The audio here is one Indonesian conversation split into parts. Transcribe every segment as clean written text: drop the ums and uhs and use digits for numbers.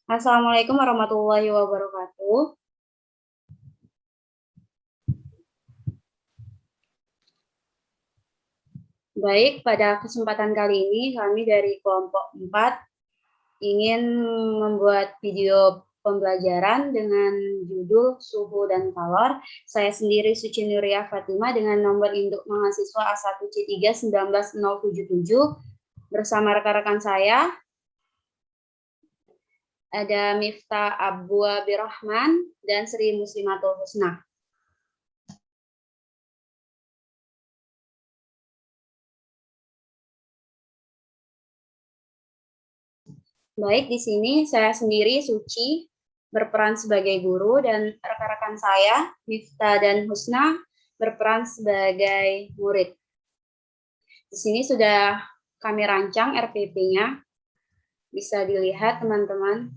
Assalamualaikum warahmatullahi wabarakatuh. Baik, pada kesempatan kali ini kami dari kelompok 4 ingin membuat video pembelajaran dengan judul Suhu dan Kalor. Saya sendiri Suci Nuria Fatima dengan nomor induk mahasiswa A1C3 19077 bersama rekan-rekan saya ada Miftah Abu Abirrahman dan Sri Muslimatul Husna. Baik, di sini saya sendiri Suci berperan sebagai guru dan rekan-rekan saya Miftah dan Husna berperan sebagai murid. Di sini sudah kami rancang RPP-nya. Bisa dilihat teman-teman.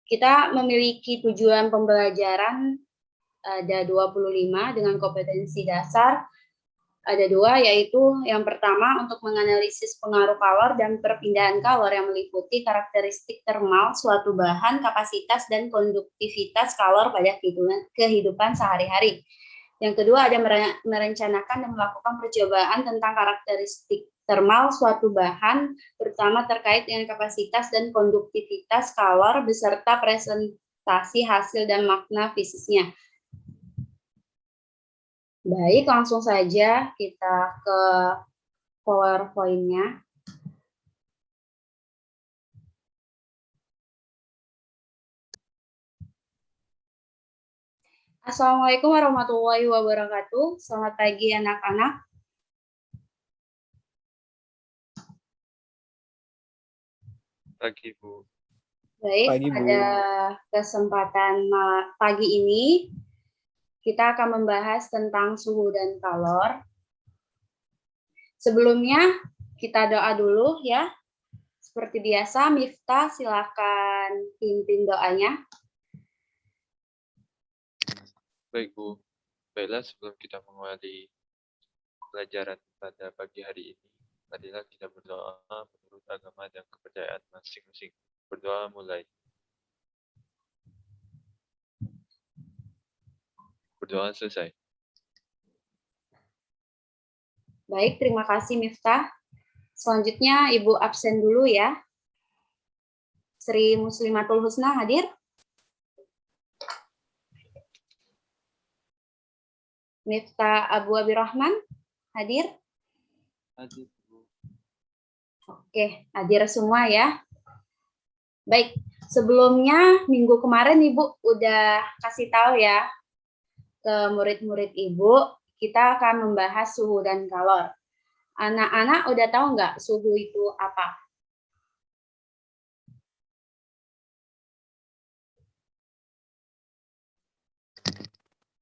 Kita memiliki tujuan pembelajaran ada 25 dengan kompetensi dasar. Ada dua, yaitu yang pertama untuk menganalisis pengaruh kalor dan perpindahan kalor yang meliputi karakteristik termal suatu bahan, kapasitas, dan konduktivitas kalor pada kehidupan sehari-hari. Yang kedua ada merencanakan dan melakukan percobaan tentang karakteristik termal suatu bahan, terutama terkait dengan kapasitas dan konduktivitas kalor beserta presentasi hasil dan makna fisiknya. Baik, langsung saja kita ke PowerPoint-nya. Assalamualaikum warahmatullahi wabarakatuh. Selamat pagi anak-anak. Pagi, Bu. Baik, Pagi, Bu. pada kesempatan pagi ini kita akan membahas tentang suhu dan kalor. Sebelumnya kita doa dulu ya. Seperti biasa, Miftah silakan pimpin doanya. Baik, Bu. Baiklah, sebelum kita mengawali pelajaran pada pagi hari ini, marilah kita berdoa menurut agama dan kepercayaan masing-masing. Berdoa mulai. Berdoa selesai. Baik, terima kasih Miftah. Selanjutnya Ibu absen dulu ya. Sri Muslimatul Husna hadir? Miftah Abu Abirrahman hadir? Hadir, Bu. Oke, hadir semua ya. Baik, sebelumnya minggu kemarin Ibu udah kasih tahu ya ke murid-murid Ibu, kita akan membahas suhu dan kalor. Anak-anak udah tahu nggak suhu itu apa?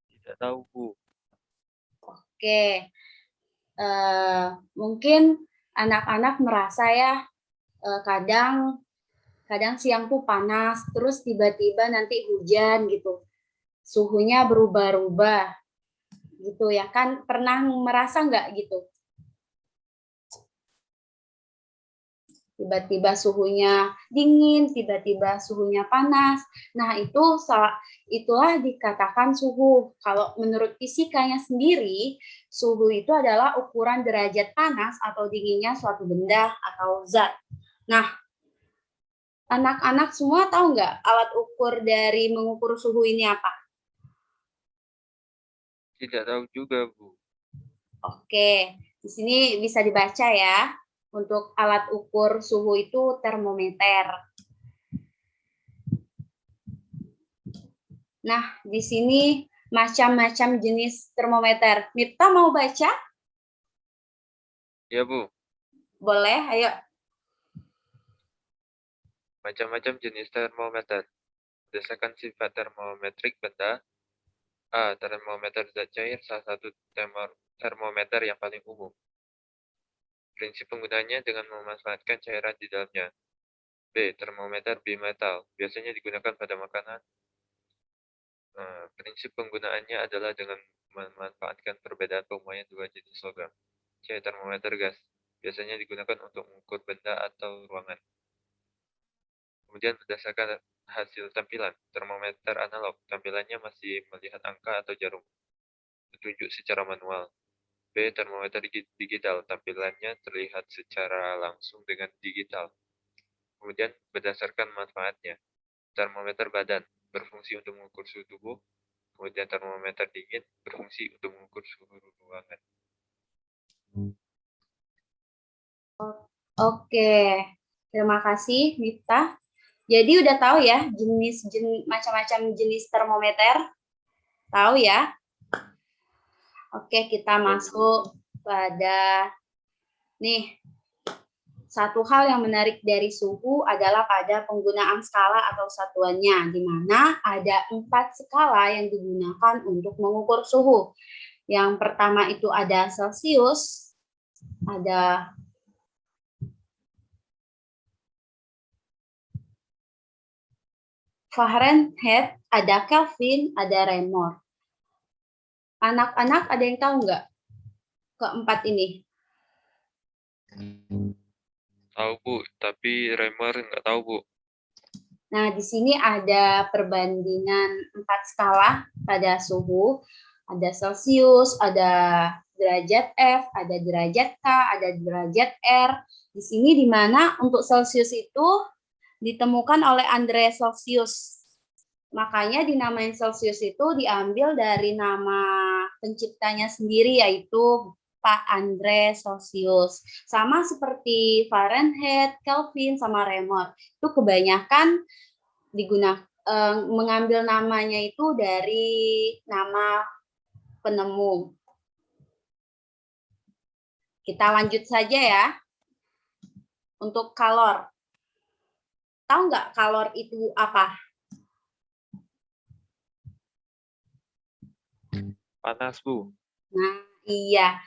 Tidak tahu, Bu. Oke, mungkin anak-anak merasa ya kadang siang tuh panas, terus tiba-tiba nanti hujan gitu, suhunya berubah-ubah gitu ya kan? Pernah merasa nggak gitu? Tiba-tiba suhunya dingin, tiba-tiba suhunya panas. Nah, itulah dikatakan suhu. Kalau menurut fisikanya sendiri, suhu itu adalah ukuran derajat panas atau dinginnya suatu benda atau zat. Nah, anak-anak semua tahu nggak alat ukur dari mengukur suhu ini apa? Tidak tahu juga, Bu. Oke, di sini bisa dibaca ya. Untuk alat ukur suhu itu termometer. Nah, di sini macam-macam jenis termometer. Miftah mau baca? Ya, Bu. Boleh, ayo. Macam-macam jenis termometer. Berdasarkan sifat termometrik benda, A. Termometer zat cair, salah satu termometer yang paling umum. Prinsip penggunaannya dengan memanfaatkan cairan di dalamnya. B. Termometer bimetal, biasanya digunakan pada makanan. Prinsip penggunaannya adalah dengan memanfaatkan perbedaan pemuaian dua jenis logam. C. Termometer gas, biasanya digunakan untuk mengukur benda atau ruangan. Kemudian berdasarkan hasil tampilan, termometer analog, tampilannya masih melihat angka atau jarum, petunjuk secara manual. B. Termometer digital, tampilannya terlihat secara langsung dengan digital. Kemudian berdasarkan manfaatnya, termometer badan, berfungsi untuk mengukur suhu tubuh, kemudian termometer dingin, berfungsi untuk mengukur suhu ruangan. Oke, terima kasih Miftah. Jadi udah tahu ya macam-macam jenis termometer? Tahu ya? Oke, kita masuk pada nih. Satu hal yang menarik dari suhu adalah pada penggunaan skala atau satuannya, di mana ada 4 skala yang digunakan untuk mengukur suhu. Yang pertama itu ada Celsius, ada Fahrenheit, ada Kelvin, ada Reaumur. Anak-anak ada yang tahu nggak keempat ini? Tahu Bu, tapi Reaumur nggak tahu Bu. Nah, di sini ada perbandingan 4 skala pada suhu. Ada Celsius, ada derajat F, ada derajat K, ada derajat R. Di sini di mana untuk Celsius itu ditemukan oleh Andre Celsius. Makanya dinamain Celsius itu diambil dari nama penciptanya sendiri, yaitu Pak Andre Celsius. Sama seperti Fahrenheit, Kelvin, sama Reaumur. Itu kebanyakan mengambil namanya itu dari nama penemu. Kita lanjut saja ya. Untuk kalor. Tahu nggak kalor itu apa? Panas Bu. Nah, iya.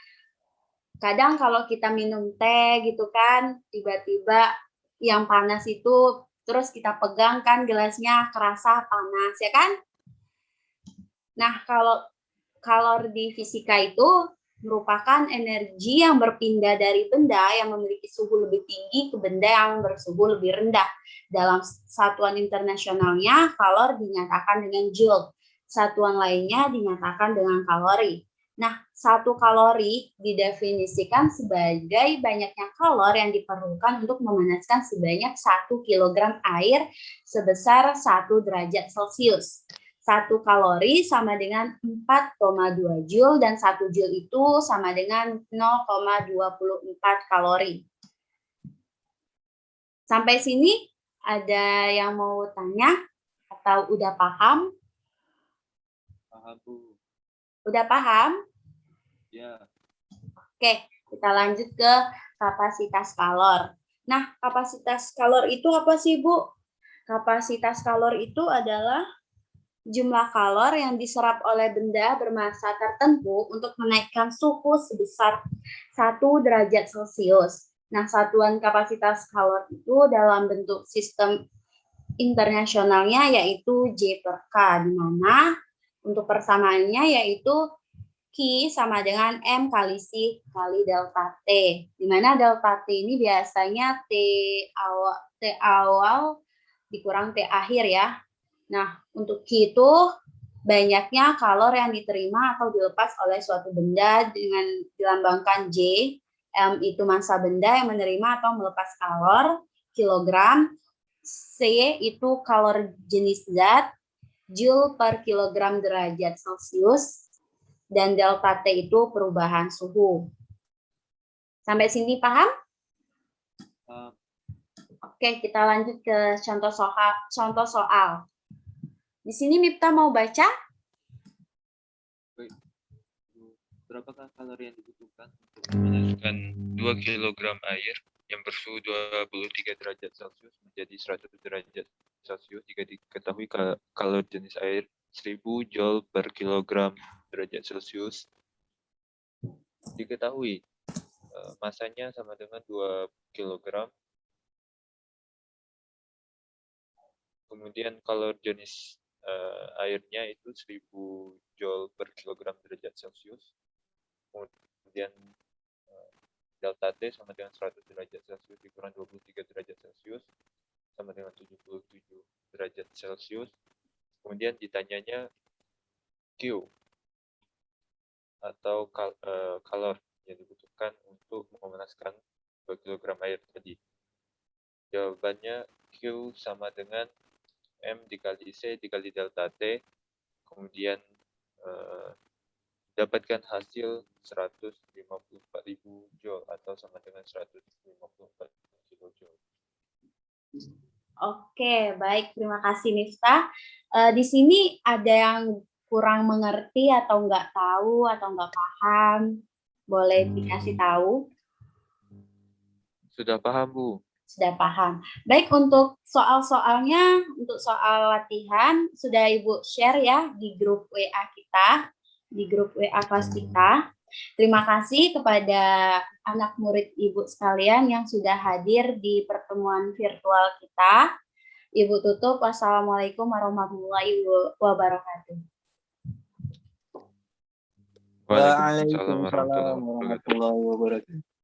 Kadang kalau kita minum teh gitu kan, tiba-tiba yang panas itu terus kita pegang kan gelasnya kerasa panas ya kan? Nah, kalau kalor di fisika itu merupakan energi yang berpindah dari benda yang memiliki suhu lebih tinggi ke benda yang bersuhu lebih rendah. Dalam satuan internasionalnya, kalor dinyatakan dengan joule. Satuan lainnya dinyatakan dengan kalori. Nah, 1 kalori didefinisikan sebagai banyaknya kalor yang diperlukan untuk memanaskan sebanyak 1 kilogram air sebesar 1 derajat Celcius. 1 kalori sama dengan 4,2 Joule dan 1 Joule itu sama dengan 0,24 kalori. Sampai sini ada yang mau tanya atau udah paham? Paham Bu. Udah paham? Ya. Oke, kita lanjut ke kapasitas kalor. Nah, kapasitas kalor itu apa sih, Bu? Kapasitas kalor itu adalah jumlah kalor yang diserap oleh benda bermassa tertentu untuk menaikkan suhu sebesar 1 derajat Celcius. Nah, satuan kapasitas kalor itu dalam bentuk sistem internasionalnya yaitu J per K, di mana untuk persamaannya yaitu Q sama dengan M kali C kali delta T, di mana delta T ini biasanya T awal dikurang T akhir ya. Nah, untuk Q itu banyaknya kalor yang diterima atau dilepas oleh suatu benda dengan dilambangkan J. M itu massa benda yang menerima atau melepas kalor, kilogram. C itu kalor jenis zat, Joule per kilogram derajat Celcius. Dan delta T itu perubahan suhu. Sampai sini paham? Oke, kita lanjut ke contoh soal. Di sini Miftah mau baca. Berapakah kalori yang dibutuhkan untuk memanaskan 2 kg air yang bersuhu 23 derajat Celcius menjadi 100 derajat Celcius jika diketahui kalori jenis air 1000 Joule per kilogram derajat Celcius. Diketahui masanya sama dengan 2 kg. Kemudian kalori jenis airnya itu 1000 Joule per kilogram derajat Celcius. Kemudian delta T sama dengan 100 derajat Celcius dikurang 23 derajat Celcius sama dengan 77 Celcius. Kemudian ditanyanya Q atau kalor yang dibutuhkan untuk memanaskan 2 kg air tadi. Jawabannya Q sama dengan M dikali C dikali delta T, kemudian dapatkan hasil 154.000 joule atau sama dengan 154 kilojoule. Oke, baik. Terima kasih, Miftah. Di sini ada yang kurang mengerti atau nggak tahu atau nggak paham? Boleh dikasih tahu? Sudah paham, Bu? Sudah paham. Baik, untuk soal-soalnya, untuk soal latihan, sudah Ibu share ya di grup WA kita, di grup WA kelas kita. Terima kasih kepada anak murid Ibu sekalian yang sudah hadir di pertemuan virtual kita. Ibu tutup. Wassalamualaikum warahmatullahi wabarakatuh. Waalaikumsalam warahmatullahi wabarakatuh.